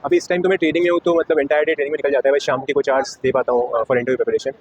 अभी इस टाइम तो मैं ट्रेनिंग में हूँ, तो मतलब एंटायर डे ट्रेनिंग में निकल जाता है। बस शाम के कुछ आवर्स दे पाता हूँ for interview preparation.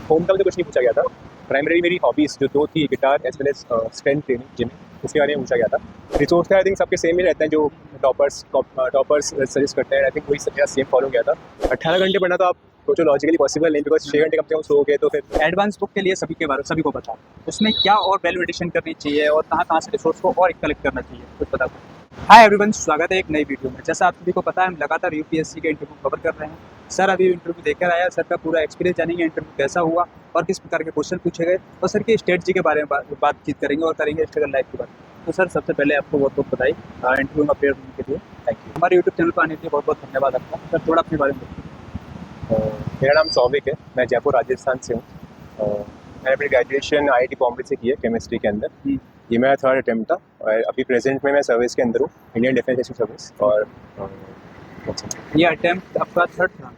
Home town तो कुछ नहीं पूछा गया था। प्राइमरी मेरी हॉबीज़ जो दो थी, guitar as well as strength training, gymming, उसके बारे में पूछा गया था। रिसोर्स आई थिंक सबके सेम ही रहते हैं, जो टॉपर्स सजेस्ट करते हैं। आई थिंक वही मेरा सेम फॉलो किया था। 18 घंटे पढ़ना तो आप सोचो लॉजिकली पॉसिबल नहीं, बिकॉज 6 घंटे कम से कम सो गए तो फिर एडवांस बुक के लिए सभी को पता है उसमें क्या और वैल्यू एडिशन करनी चाहिए और कहाँ से रिसोर्स को और कलेक्ट करना चाहिए, कुछ बता दो। हाय एवरीवन, स्वागत है एक नई वीडियो में। जैसा आप सभी को पता है, हम लगातार यूपीएससी के इंटरव्यू कवर कर रहे हैं। सर अभी इंटरव्यू देकर आया, सर का पूरा एक्सपीरियंस जानेंगे, इंटरव्यू कैसा हुआ और किस प्रकार के क्वेश्चन पूछे गए, और सर की स्ट्रेटजी के बारे में बातचीत करेंगे और करेंगे स्ट्रगल लाइफ के बारे में। तो सर सबसे पहले आपको बहुत बहुत बधाई इंटरव्यू में अपेयर होने के लिए। Thank you. हमारे यूट्यूब चैनल पर आने के लिए बहुत बहुत धन्यवाद आपका। सर थोड़ा अपने बारे में बताइए। मेरा नाम सौविक है, मैं जयपुर राजस्थान से हूँ। मैंने अपनी ग्रेजुएशन IIT बॉम्बे से की है केमिस्ट्री के अंदर। ये मेरा 3rd अटेम्प्ट था और अभी प्रेजेंट में मैं सर्विस के अंदर हूँ, इंडियन डिफेंस सर्विस। और ये अटेम्प्ट आपका 3rd था,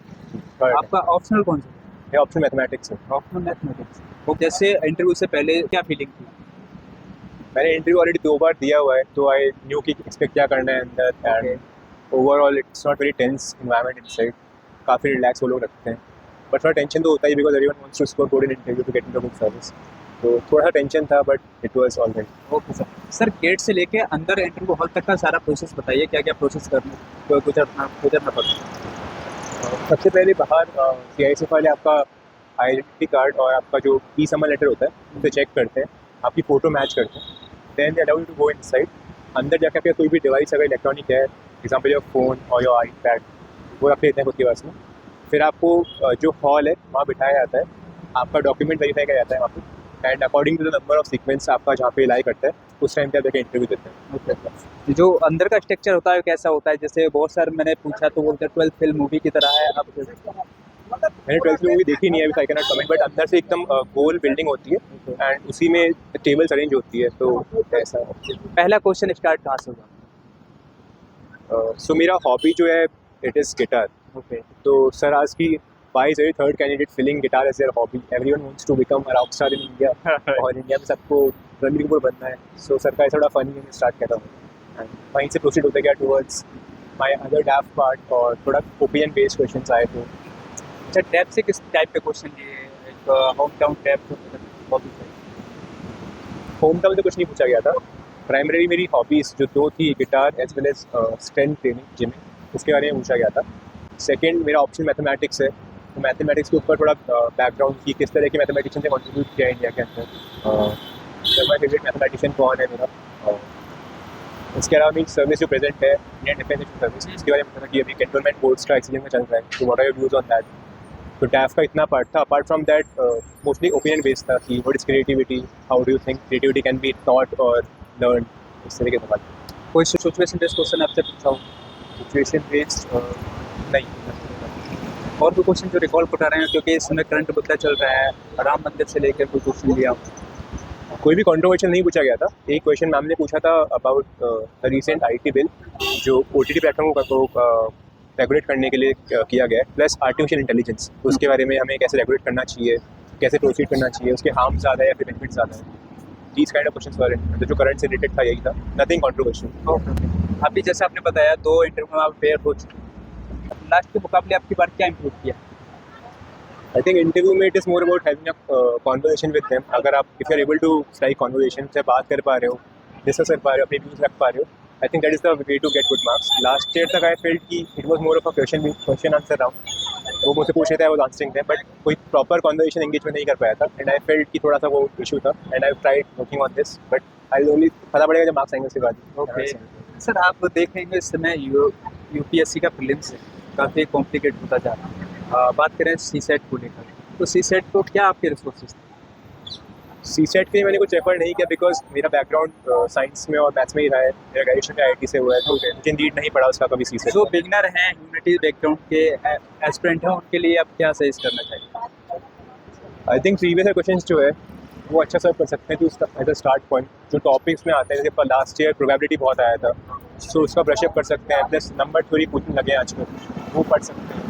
आपका ऑप्शनल कौन सा? ये ऑप्शन मैथमेटिक्स है। Optional mathematics. तो जैसे इंटरव्यू से पहले क्या फीलिंग थी? मैंने इंटरव्यू ऑलरेडी 2 बार दिया हुआ है, तो आई न्यू कि एक्सपेक्ट क्या करना है अंदर। And overall it's not very tense environment inside, काफ़ी रिलैक्स वो लोग रखते हैं। बट थोड़ा टेंशन तो होता ही, because everyone wants to score good in interview to get into good service. तो थोड़ा सा टेंशन था, but it was all right. Okay sir. Sir gate से लेके अंदर इंटरव्यू हॉल तक का सारा प्रोसेस बताइए, क्या क्या प्रोसेस करना गुजरना पड़ता है? सबसे पहले बाहर CI से पहले आपका आइडेंटिटी कार्ड और आपका जो ई-समन लेटर होता है उसे चेक करते हैं, आपकी फ़ोटो मैच करते हैं। Then they allow you to go inside. अंदर जाकर आपका कोई भी डिवाइस अगर इलेक्ट्रॉनिक है, एग्जाम्पल योर फ़ोन और योर आईपैड, वो रख लेते हैं खुद के पास में। फिर आपको जो हॉल है वहाँ बिठाया जाता है, आपका डॉक्यूमेंट वेरीफाई किया जाता है वहाँ पे, and according to the number of sequence आपका जहाँ पे लाई करता है, उस टाइम पे आप जाकर इंटरव्यू देते हैं। ओके। जो अंदर का स्ट्रक्चर होता है कैसा होता है? जैसे बहुत सारे मैंने पूछा तो बोलते हैं 12th फेल मूवी की तरह है। अब मैंने 12th मूवी देखी नहीं है अभी, I can not comment, but अंदर से एकदम गोल बिल्डिंग होती है एंड उसी में टेबल्स अरेंज होती है, तो ऐसा है। पहला क्वेश्चन स्टार्ट कहाँ से हुआ? सो मेरा हॉबी जो है इट इज़ गिटार। ओके। तो सर आज की why is every third candidate filling guitar as their hobby? Everyone wants to become a rock star in India और इंडिया में सबको रणबीर कपूर बनना है। सो सर का थोड़ा फनी में स्टार्ट किया था एंड वहीं से प्रोसीड होता गया टुवर्ड्स माय अदर डैफ पार्ट, और थोड़ा ओपिनियन बेस्ड क्वेश्चंस आए थे। अच्छा, टैप से किस टाइप के क्वेश्चन लिए? एक होम टाउन टैप हॉबी है। होम टाउन तो कुछ नहीं पूछा गया था। प्राइमरी मेरी हॉबीज़ जो दो थी, guitar as well as strength training, gymming, उसके बारे में पूछा गया था। सेकेंड मेरा ऑप्शन मैथमेटिक्स है, तो मैथमेटिक्स के ऊपर थोड़ा बैकग्राउंड की किस तरह के मैथमेटिशियन ने कंट्रीब्यूट किया इंडिया के अंदर, माय फेवरेट मैथमेटिशियन कौन है मेरा। इसके अलावा मेरी सर्विस जो प्रेजेंट है इंडियन डिफेंस सर्विस, इसके बारे में पता कि अभी कैंटोनमेंट बोर्ड्स का एक्सीजन में चल रहा है, तो what are your views on that. तो टैफ का इतना पार्ट था। Apart from that mostly opinion based था कि what is creativity, how do you think creativity can be taught और लर्न, इस तरह के सवाल। कोई सिचुएशन बेस्ड क्वेश्चन आपसे पूछा हो? सिचुएशन बेस्ड नहीं। और भी क्वेश्चन जो रिकॉल कर रहे हैं, क्योंकि इस समय करंट मुद्दा चल रहा है, राम मंदिर से लेकर कोई क्वेश्चन लिया? कोई भी कंट्रोवर्शियल नहीं पूछा गया था। एक क्वेश्चन मैम ने पूछा था about the recent IT bill जो OTT प्लेटफॉर्म को रेगुलेट करने के लिए किया गया है, प्लस आर्टिफिशियल इंटेलिजेंस, उसके बारे में हमें कैसे रेगुलेट करना चाहिए, कैसे प्रोसीड करना चाहिए, उसके हार्म ज़्यादा है या फिर बेनिफिट ज़्यादा है। These kind of questions were जो करंट से रिलेटेड था, यही था, नथिंग कंट्रोवर्शियल। ओके। अभी जैसे आपने बताया 2 इंटरव्यू में आप फेयर हो चुके हैं, लास्ट के मुकाबले आपकी बार क्या इम्प्रूव किया? आई थिंक इंटरव्यू में it is more about having a conversation with them. अगर आप if you are able to strike conversation से बात कर पा रहे हो, डिस्कस कर पा रहे हो, अपने व्यूज़ रख पा रहे हो, I think that is the way to get good marks. Last year तक आई फेल्ट कि it was more of a question answer round. वो मुझसे पूछ रहे थे, I was answering them, but कोई प्रॉपर कॉन्वर्सेशन एंगेजमेंट नहीं कर पाया था, एंड आई फेल्ट कि थोड़ा सा वो इशू था, and I tried working on this, but I only पता पड़ेगा जब मार्क्स आएंगे उसके बाद। ओके। सर आप देखेंगे इस समय यूपीएससी का प्रीलिम्स है, काफ़ी कॉम्प्लिकेट होता जा रहा है। बात करें CSET को लेकर, तो CSET को क्या आपके रिसोर्सेज? CSET के लिए मैंने कुछ एफर्ट नहीं किया, बिकॉज मेरा बैकग्राउंड साइंस में और मैथ्स में ही रहा है। मेरा ग्रेजुएशन का IT से हुआ है, तो मुझे नीड नहीं पड़ा उसका कभी CSET। जो बिगनर हैं, ह्यूमैनिटीज बैकग्राउंड के एस्पिरेंट हैं, उनके लिए आप क्या सजेस्ट करना चाहिए? आई थिंक प्रीवियस क्वेश्चंस जो है वो अच्छा सर्व कर सकते हैं तो एज अ स्टार्ट पॉइंट। जो टॉपिक्स में आते हैं, जैसे लास्ट ईयर प्रोबेबिलिटी बहुत आया था, सो उसका ब्रशअप कर सकते हैं, प्लस नंबर थ्योरी पूछने लगे हैं आजकल, वो पढ़ सकते हैं।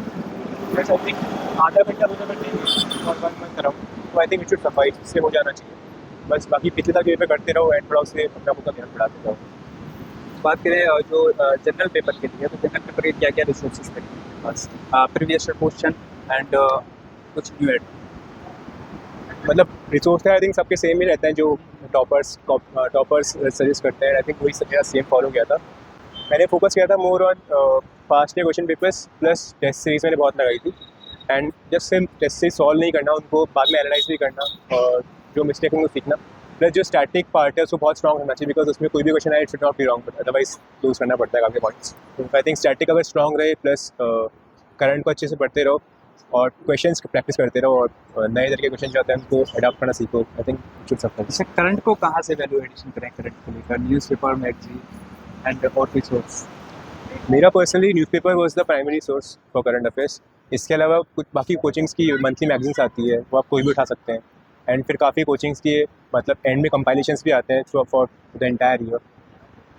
बस आई थिंक आधा घंटा मुझे अगर देंगे और 1 मंथ कराऊँ, तो I think it should suffice, इससे हो जाना चाहिए। बस बाकी पिछले तक पे करते रहो एंड थोड़ा उससे अपना खुद का ध्यान बढ़ाते रहो। बात करें जो जनरल पेपर के लिए, तो जनरल पेपर के क्या क्या रिसोर्सेज हैं आपके पास? प्रीवियस क्वेश्चन एंड कुछ न्यू एड। मतलब रिसोर्स आई थिंक सबके सेम ही रहते हैं, जो टॉपर्स सजेस्ट करते हैं। आई थिंक वही सब मेरा सेम फॉलो किया था। मैंने फोकस किया था more on past year question papers plus test series मैंने बहुत लगाई थी। एंड जस्ट सिर्फ टेस्ट सीरीज सॉल्व नहीं करना, उनको बाद में एनालाइज भी करना और जो मिस्टेक है उनको सीखना। प्लस जो स्टैटिक पार्ट है उसको बहुत स्ट्रॉन्ग होना चाहिए, बिकॉज उसमें कोई भी क्वेश्चन आए it should not be wrong, but otherwise lose करना पड़ता है काफ़ी पॉइंट्स। तो आई थिंक स्टैटिक अगर स्ट्रॉन्ग रहे प्लस करंट को अच्छे से पढ़ते रहो और क्वेश्चंस की प्रैक्टिस करते रहो और नए तरह के क्वेश्चन जो आते हैं उनको अडॉप्ट करना सीखो। आई थिंक शुड सकता जैसे करंट को कहाँ से वैल्यू एडिशन करें, करंट को लेकर न्यूज़पेपर, मैगजीन एंड और कोई सोर्स? मेरा personally newspaper was the primary source for current affairs. इसके अलावा कुछ बाकी कोचिंग्स की मंथली मैगजीन्स आती है, वो आप कोई भी उठा सकते हैं। एंड फिर काफ़ी कोचिंग्स की मतलब एंड में कंपाइलेशंस भी आते हैं through for the entire year.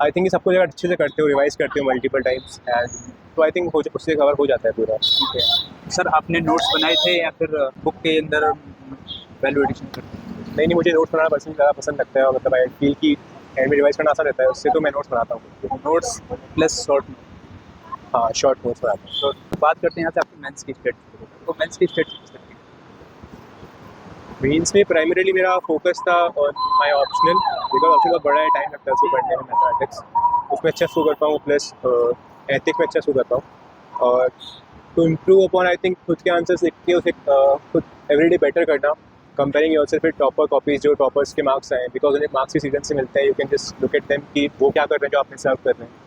I think ये सबको जगह अच्छे से करते हो, रिवाइज करते हो मल्टीपल टाइम्स, एंड तो आई थिंक उससे कवर हो जाता है पूरा। ठीक है सर, आपने नोट्स बनाए थे या फिर बुक के अंदर वैल्यू एडिशन करते हैं? नहीं, मुझे नोट्स बनाना पर्सनली ज़्यादा पसंद लगता है और मतलब आई फील कि एंड में रिवाइज करना आसान रहता है, उससे तो मैं नोट्स बनाता हूँ। Notes plus short note. हाँ, शॉर्ट नोट्स बनाता हूँ। तो बात करते हैं यहाँ से आपकी मेंस की स्टेट। तो मेंस की स्टेट किस तरह की? मेंस में प्राइमरीली मेरा फोकस था on my optional, because optional बहुत बड़ा है, टाइम लगता है उसको पढ़ने में, मैथमेटिक्स उसमें अच्छा स्कोर कर पाऊँ, प्लस एथिक्स में अच्छा स्कोर कर पाऊँ। और to improve upon I think खुद के आंसर्स लिख के उसे खुद एवरीडे बेटर करना, comparing yourself with topper copies जो टॉपर्स के मार्क्स आए हैं, बिकॉज उन्हें मार्क्स के सीजन से मिलते हैं। You can just look at them कि वो क्या कर रहे हैं जो आप डिजर्व कर रहे हैं।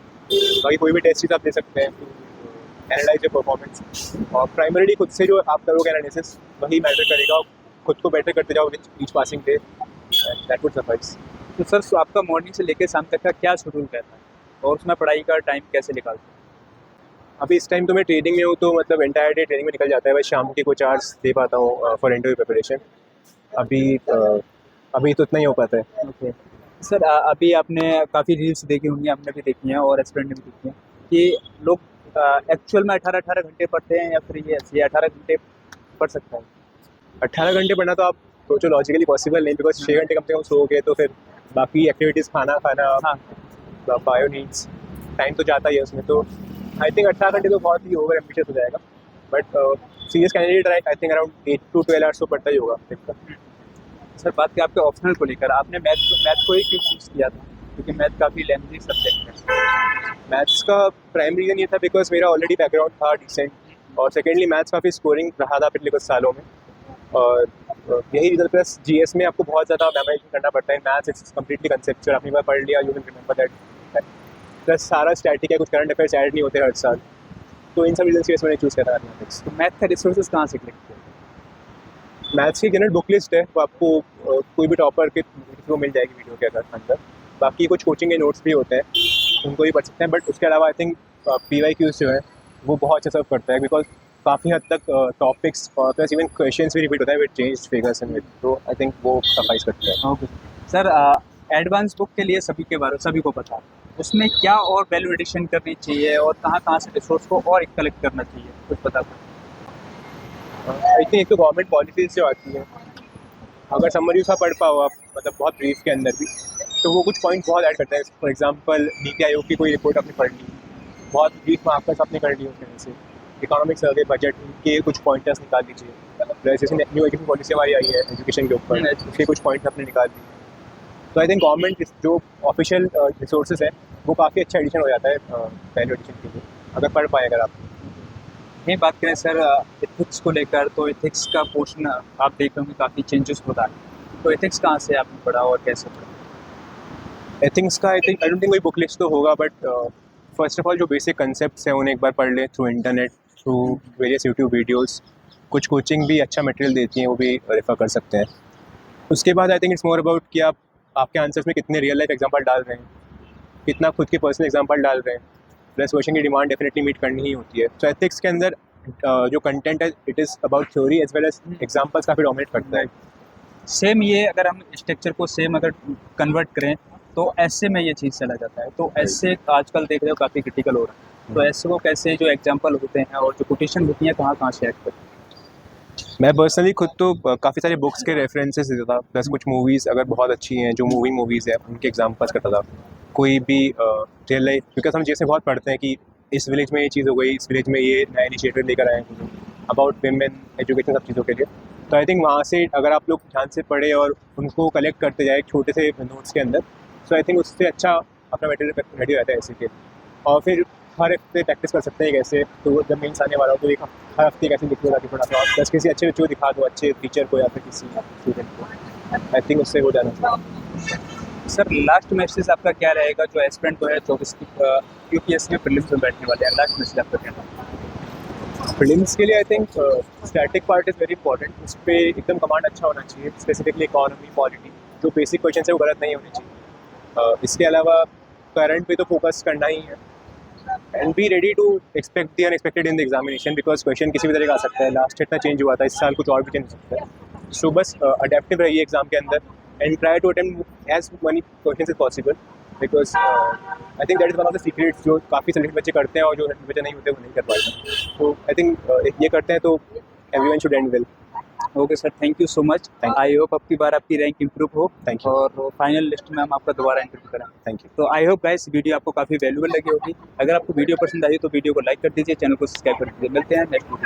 बाकी कोई भी टेस्ट चीज़ आप दे सकते हैं, एनालाइज योर परफॉर्मेंस। और प्राइमरीली खुद से जो आप करोगे एनालिसिस वही मैटर करेगा, खुद को बेटर करते जाओ with each passing day, that would suffice. तो सर आपका मॉर्निंग से लेकर शाम तक का क्या शेड्यूल रहता है और उसमें पढ़ाई का टाइम कैसे निकालते हैं? अभी इस टाइम तो मैं ट्रेनिंग में हूँ, तो मतलब एंटायर डे ट्रेनिंग में निकल जाता है, बस शाम के कुछ आवर्स दे पाता हूँ फॉर इंटरव्यू प्रिपरेशन। अभी तो इतना ही हो पाता है। ओके सर, अभी आपने काफ़ी रील्स देखी होंगी, आपने भी देखी हैं और एस्पिरेंट ने भी देखी हैं कि लोग एक्चुअल में 18-18 घंटे पढ़ते हैं या फिर ये 18 घंटे पढ़ सकता है? 18 घंटे पढ़ना तो आप सोचो लॉजिकली पॉसिबल नहीं, बिकॉज 6 घंटे कम से कम सोओगे तो फिर बाकी एक्टिविटीज़ खाना हाँ। बायो नीड्स टाइम तो जाता ही है उसमें। तो आई थिंक 18 घंटे तो बहुत ही ओवर एम्बिशियस हो जाएगा, but serious candidate I think around 8 to 12 hours तो पढ़ता ही होगा दिन का। सर बात की आपके ऑप्शनल को लेकर, आपने मैथ को ही क्यों चूज़ किया था? क्योंकि मैथ काफ़ी लेंथी सब्जेक्ट है। मैथ्स का प्राइमरी रीज़न ये था बिकॉज मेरा ऑलरेडी बैकग्राउंड था डिसेंट, और सेकेंडली मैथ्स काफ़ी स्कोरिंग रहा था पिछले कुछ सालों में। और यही रीज़न, प्लस जीएस में आपको बहुत ज़्यादा मेमोराइजेशन करना पड़ता है। मैथ्स इट्स कम्प्लीटली कंसेप्चुअल, आपने एक बार पढ़ लिया you will remember that. Plus सारा स्टैटिक है, कुछ करंट अफेयर्स ऐड नहीं होते हर साल, तो इन सब रीजन की वजह से मैंने चूज़ किया था मैथमेटिक्स। तो मैथ का रिसोर्सेज कहाँ से कलेक्ट किया? मैथ्स की जनरल बुक लिस्ट है, वो आपको कोई भी टॉपर के थ्रू मिल जाएगी वीडियो के अंदर। बाकी कुछ कोचिंग के नोट्स भी होते हैं, उनको भी पढ़ सकते हैं, बट उसके अलावा आई थिंक PYQs जो है वो बहुत अच्छा सर्व करता है, बिकॉज काफ़ी हद तक टॉपिक्स और प्लस इवन क्वेश्चंस भी रिपीट होता है with changed figures and with, तो आई थिंक वो सफाइस करता है। ओके सर, एडवांस बुक के लिए सभी के बारे सभी को पता है, उसमें क्या और वैल्यू एडिशन करनी चाहिए और कहाँ कहाँ से रिसोर्स को और कलेक्ट करना चाहिए, कुछ पता है? आई थिंक एक तो गवर्नमेंट पॉलिसीज जो आती है, अगर समरी उसका पढ़ पाओ आप, मतलब बहुत ब्रीफ के अंदर भी, तो वो कुछ पॉइंट बहुत ऐड करता है। फॉर एग्जांपल नीति आयोग की कोई रिपोर्ट आपने पढ़ ली, बहुत ब्रीफ मार्कर्स आपने कर लिए उसमें से, इकोनॉमिक सर्वे, बजट के कुछ पॉइंटर्स निकाल दीजिए। प्लस जैसे न्यू एजुकेशन पॉलिसी हमारी आई है एजुकेशन के ऊपर, उसके कुछ पॉइंट्स आपने निकाल दिए। तो आई थिंक गवर्नमेंट जो ऑफिशियल रिसोर्सेज है वो काफ़ी अच्छा एडिशन हो जाता है वैल्यू एडिशन के लिए, अगर पढ़ पाए अगर आप। नहीं, बात करें सर एथिक्स को लेकर, तो एथिक्स का पोर्शन आप देख रहे होंगे काफ़ी चेंजेस हो रहा है, तो एथिक्स कहाँ से आपने पढ़ा और कैसे पढ़ा? एथिक्स का आई डोंट थिंक कोई बुक लिस्ट तो होगा, बट फर्स्ट ऑफ ऑल जो बेसिक कंसेप्ट्स हैं उन्हें एक बार पढ़ लें through internet, through various YouTube videos. कुछ कोचिंग भी अच्छा मटेरियल देती हैं, वो भी रेफर कर सकते हैं। उसके बाद I think it's more about कि आप आपके आंसर्स में कितने रियल लाइफ एग्जांपल डाल रहे हैं, कितना खुद के पर्सनल एग्जांपल डाल रहे हैं। प्लस क्वेश्चन की डिमांड डेफिनेटली मीट करनी ही होती है। तो एथिक्स के अंदर जो कंटेंट है it is about theory as well as examples काफ़ी डोमिनेट करता है। सेम ये अगर हम स्ट्रक्चर को सेम अगर कन्वर्ट करें तो ऐसे में ये चीज़ चला जाता है, तो ऐसे आजकल देख रहे हो काफ़ी क्रिटिकल हो रहा है, तो ऐसे को कैसे जो एग्जांपल होते हैं और जो कोटेशन होती हैं कहाँ कहाँ से ऐड करें? मैं पर्सनली खुद तो काफ़ी सारे बुक्स के रेफरेंसेस देता था, प्लस कुछ मूवीज़ अगर बहुत अच्छी हैं जो मूवीज़ है उनके एग्जांपल्स करता था। कोई भी रियल लाइफ, बिकॉज हम जैसे बहुत पढ़ते हैं कि इस विलेज में ये चीज़ हो गई, इस विलेज में ये नया इनिशिएटिव लेकर आए हैं अबाउट विमेन एजुकेशन, सब चीज़ों के लिए। तो आई थिंक वहाँ से अगर आप लोग ध्यान से पढ़े और उनको कलेक्ट करते जाए एक छोटे से नोट्स के अंदर, सो आई थिंक उससे अच्छा अपना मटेरियल रेडी रहता है ऐसे के। और फिर हर हफ्ते प्रैक्टिस कर सकते हैं कैसे, तो जब मेन्स आने वाला हो तो हर हफ्ते कैसे लिख लो ताकि थोड़ा सा बस किसी अच्छे बच्चे को दिखा दो, अच्छे टीचर को या फिर किसी स्टूडेंट को। आई थिंक उससे हो जाना चाहिए। सर लास्ट मैसेज आपका क्या रहेगा जो एस्पिरेंट को है 24 यूपीएससी में प्रीलिम्स में बैठने वाले हैं, लास्ट मैसेज आपका क्या है? प्रीलिम्स के लिए आई think static part is very important, उस पर एकदम कमांड अच्छा होना चाहिए, स्पेसिफिकली इकोनॉमी पॉलिटी जो बेसिक क्वेश्चन है वो गलत नहीं होने चाहिए। इसके अलावा करंट पे तो फोकस करना ही है and be ready to expect the unexpected in the examination, because question किसी भी तरह का आ सकता है। लास्ट इतना चेंज हुआ था, इस साल कुछ और भी चेंज हो सकता है। सो बस अडेप्टिव रहिए एग्जाम के अंदर and try to attempt as many question is possible, because I think that is one of the secrets जो काफ़ी सेलेक्ट बच्चे करते हैं और जो बच्चे नहीं होते वो नहीं कर पाते। तो आई थिंक ये करते हैं तो everyone should and well. Okay sir, thank you so much. Thank you. I hope आपकी बार आपकी रैंक इंप्रूव हो Thank you. और फाइनल लिस्ट में हम आपका दोबारा इंटरव्यू करें। Thank you. तो आई होप गाइस वीडियो आपको काफ़ी वैल्यूबल लगी होगी। अगर आपको वीडियो पसंद आई तो वीडियो को लाइक कर दीजिए, चैनल को सब्सक्राइब कर दीजिए। मिलते हैं नेक्स्ट वीडियो।